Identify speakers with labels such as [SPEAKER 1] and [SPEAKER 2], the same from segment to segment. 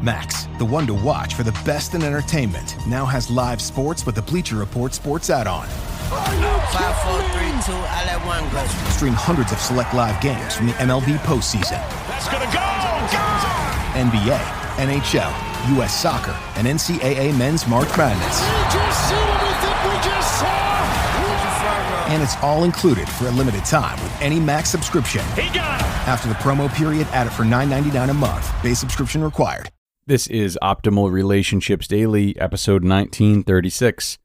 [SPEAKER 1] Max, the one to watch for the best in entertainment, now has live sports with the Bleacher Report sports add-on.
[SPEAKER 2] 5, 4, 3, 2, I let one go.
[SPEAKER 1] Stream hundreds of select live games from the MLB postseason.
[SPEAKER 3] That's gonna go!
[SPEAKER 1] NBA, NHL, U.S. Soccer, and NCAA Men's March Madness.
[SPEAKER 3] We just seen what we think we just saw!
[SPEAKER 1] And it's all included for a limited time with any Max subscription.
[SPEAKER 3] He got him!
[SPEAKER 1] After the promo period, add it for $9.99 a month. Base subscription required.
[SPEAKER 4] This is Optimal Relationships Daily, episode 1936.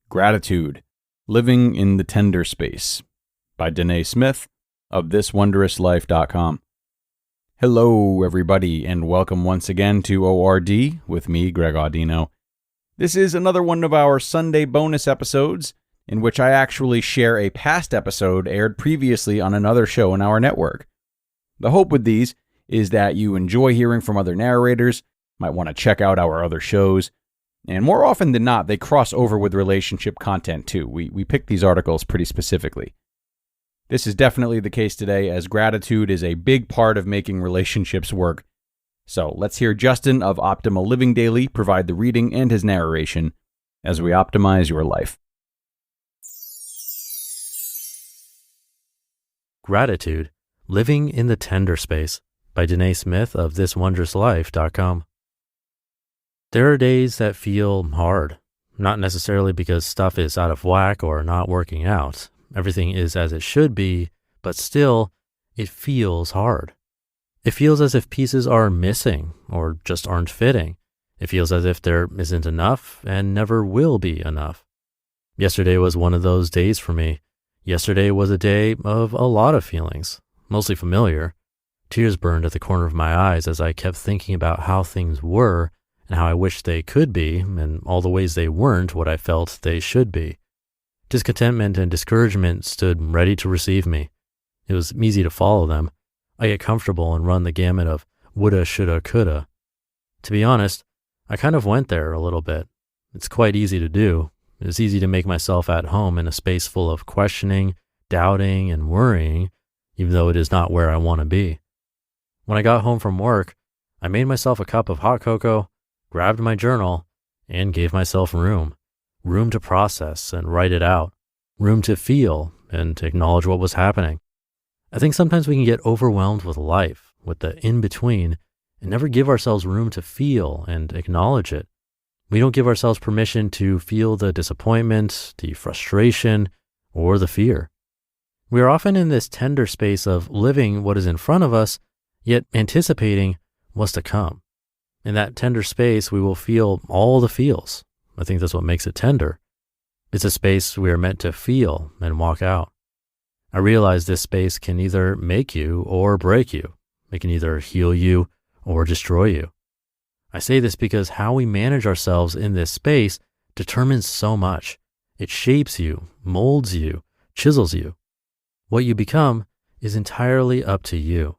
[SPEAKER 4] Gratitude, Living in the Tender Space, by Danae Smith of ThisWondrousLife.com. Hello, everybody, and welcome once again to ORD with me, Greg Audino. This is another one of our Sunday bonus episodes in which I actually share a past episode aired previously on another show in our network. The hope with these is that you enjoy hearing from other narrators, might want to check out our other shows, and more often than not, they cross over with relationship content too. We pick these articles pretty specifically. This is definitely the case today, as gratitude is a big part of making relationships work. So let's hear Justin of Optimal Living Daily provide the reading and his narration as we optimize your life.
[SPEAKER 5] Gratitude, Living in the Tender Space, by Danae Smith of ThisWondrousLife.com. There are days that feel hard, not necessarily because stuff is out of whack or not working out. Everything is as it should be, but still, it feels hard. It feels as if pieces are missing or just aren't fitting. It feels as if there isn't enough and never will be enough. Yesterday was one of those days for me. Yesterday was a day of a lot of feelings, mostly familiar. Tears burned at the corner of my eyes as I kept thinking about how things were and how I wished they could be, and all the ways they weren't what I felt they should be. Discontentment and discouragement stood ready to receive me. It was easy to follow them. I get comfortable and run the gamut of woulda, shoulda, coulda. To be honest, I kind of went there a little bit. It's quite easy to do. It's easy to make myself at home in a space full of questioning, doubting, and worrying, even though it is not where I want to be. When I got home from work, I made myself a cup of hot cocoa, grabbed my journal, and gave myself room to process and write it out, room to feel and acknowledge what was happening. I think sometimes we can get overwhelmed with life, with the in-between, and never give ourselves room to feel and acknowledge it. We don't give ourselves permission to feel the disappointment, the frustration, or the fear. We are often in this tender space of living what is in front of us, yet anticipating what's to come. In that tender space, we will feel all the feels. I think that's what makes it tender. It's a space we are meant to feel and walk out. I realize this space can either make you or break you. It can either heal you or destroy you. I say this because how we manage ourselves in this space determines so much. It shapes you, molds you, chisels you. What you become is entirely up to you.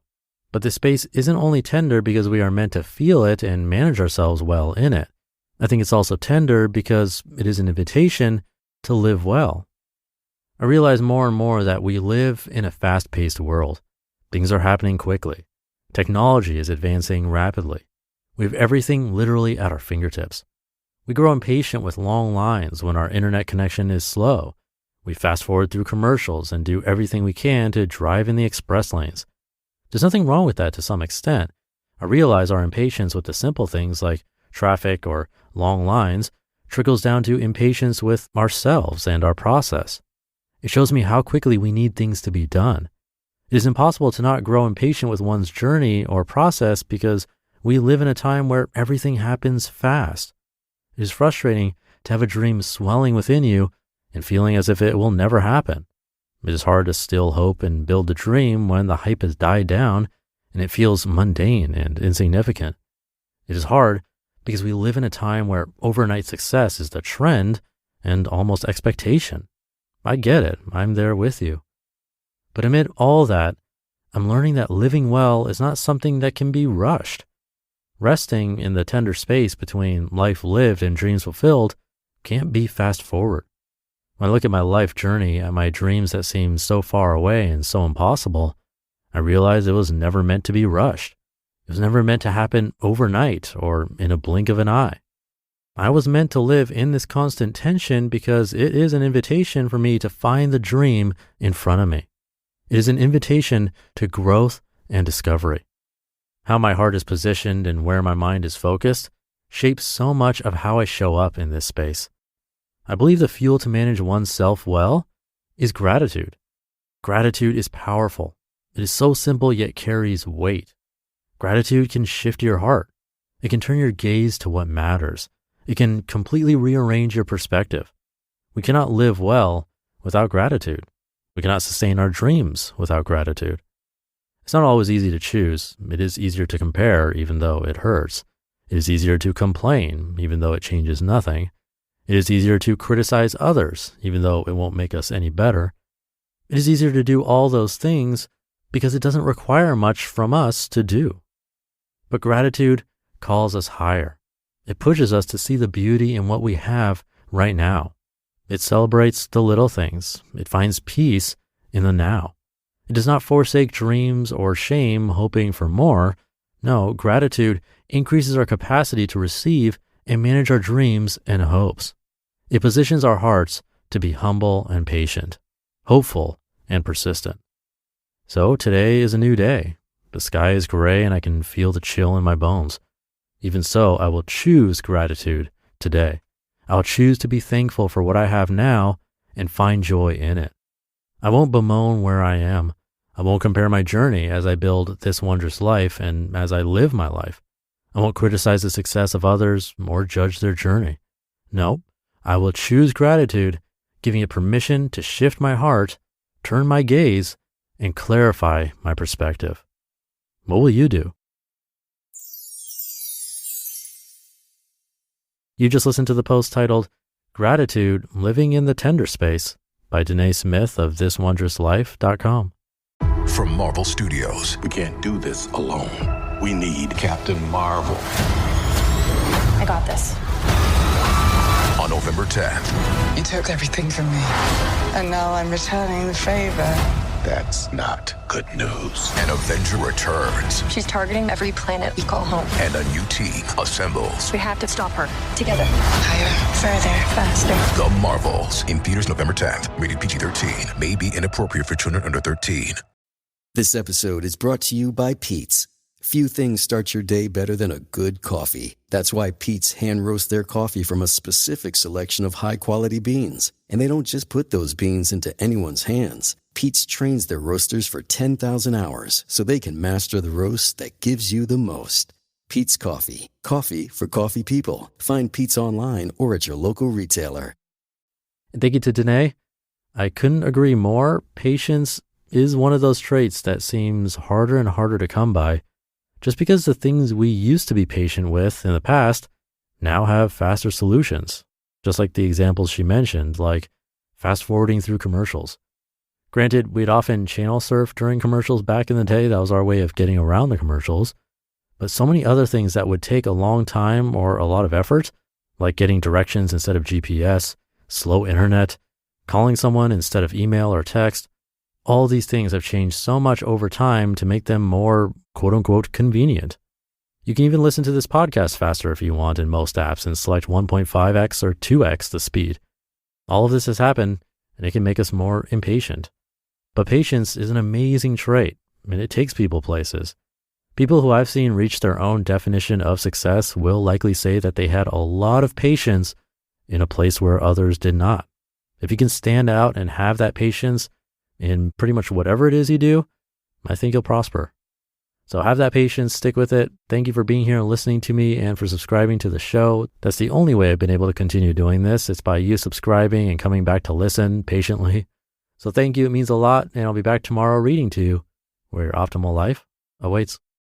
[SPEAKER 5] But this space isn't only tender because we are meant to feel it and manage ourselves well in it. I think it's also tender because it is an invitation to live well. I realize more and more that we live in a fast-paced world. Things are happening quickly. Technology is advancing rapidly. We have everything literally at our fingertips. We grow impatient with long lines when our internet connection is slow. We fast forward through commercials and do everything we can to drive in the express lanes. There's nothing wrong with that to some extent. I realize our impatience with the simple things like traffic or long lines trickles down to impatience with ourselves and our process. It shows me how quickly we need things to be done. It is impossible to not grow impatient with one's journey or process because we live in a time where everything happens fast. It is frustrating to have a dream swelling within you and feeling as if it will never happen. It is hard to still hope and build the dream when the hype has died down and it feels mundane and insignificant. It is hard because we live in a time where overnight success is the trend and almost expectation. I get it. I'm there with you. But amid all that, I'm learning that living well is not something that can be rushed. Resting in the tender space between life lived and dreams fulfilled can't be fast forward. When I look at my life journey, at my dreams that seem so far away and so impossible, I realize it was never meant to be rushed. It was never meant to happen overnight or in a blink of an eye. I was meant to live in this constant tension because it is an invitation for me to find the dream in front of me. It is an invitation to growth and discovery. How my heart is positioned and where my mind is focused shapes so much of how I show up in this space. I believe the fuel to manage oneself well is gratitude. Gratitude is powerful. It is so simple yet carries weight. Gratitude can shift your heart. It can turn your gaze to what matters. It can completely rearrange your perspective. We cannot live well without gratitude. We cannot sustain our dreams without gratitude. It's not always easy to choose. It is easier to compare, even though it hurts. It is easier to complain, even though it changes nothing. It is easier to criticize others, even though it won't make us any better. It is easier to do all those things because it doesn't require much from us to do. But gratitude calls us higher. It pushes us to see the beauty in what we have right now. It celebrates the little things. It finds peace in the now. It does not forsake dreams or shame, hoping for more. No, gratitude increases our capacity to receive and manage our dreams and hopes. It positions our hearts to be humble and patient, hopeful and persistent. So today is a new day. The sky is gray and I can feel the chill in my bones. Even so, I will choose gratitude today. I'll choose to be thankful for what I have now and find joy in it. I won't bemoan where I am. I won't compare my journey as I build this wondrous life and as I live my life. I won't criticize the success of others or judge their journey. No, I will choose gratitude, giving it permission to shift my heart, turn my gaze, and clarify my perspective. What will you do? You just listened to the post titled Gratitude, Living in the Tender Space by Danae Smith of thiswondrouslife.com.
[SPEAKER 6] From Marvel Studios.
[SPEAKER 7] We can't do this alone. We need Captain Marvel.
[SPEAKER 8] I got this.
[SPEAKER 6] On November 10th.
[SPEAKER 9] You took everything from me, and now I'm returning the favor.
[SPEAKER 7] That's not good news.
[SPEAKER 6] An Avenger returns.
[SPEAKER 8] She's targeting every planet we call home.
[SPEAKER 6] And a new team assembles.
[SPEAKER 8] We have to stop her. Together.
[SPEAKER 9] Higher, further, faster.
[SPEAKER 6] The Marvels. In theaters November 10th. Rated PG-13. May be inappropriate for children under 13.
[SPEAKER 10] This episode is brought to you by Pete's. Few things start your day better than a good coffee. That's why Pete's hand roasts their coffee from a specific selection of high-quality beans. And they don't just put those beans into anyone's hands. Pete's trains their roasters for 10,000 hours so they can master the roast that gives you the most. Pete's Coffee. Coffee for coffee people. Find Pete's online or at your local retailer.
[SPEAKER 5] And thank you to Danae. I couldn't agree more. Patience is one of those traits that seems harder and harder to come by, just because the things we used to be patient with in the past now have faster solutions, just like the examples she mentioned, like fast forwarding through commercials. Granted, we'd often channel surf during commercials back in the day. That was our way of getting around the commercials. But so many other things that would take a long time or a lot of effort, like getting directions instead of GPS, slow internet, calling someone instead of email or text, all these things have changed so much over time to make them more quote-unquote convenient. You can even listen to this podcast faster if you want in most apps and select 1.5x or 2x the speed. All of this has happened, and it can make us more impatient. But patience is an amazing trait, and it takes people places. People who I've seen reach their own definition of success will likely say that they had a lot of patience in a place where others did not. If you can stand out and have that patience in pretty much whatever it is you do, I think you'll prosper. So have that patience, stick with it. Thank you for being here and listening to me and for subscribing to the show. That's the only way I've been able to continue doing this. It's by you subscribing and coming back to listen patiently. So thank you. It means a lot. And I'll be back tomorrow reading to you where your optimal life awaits.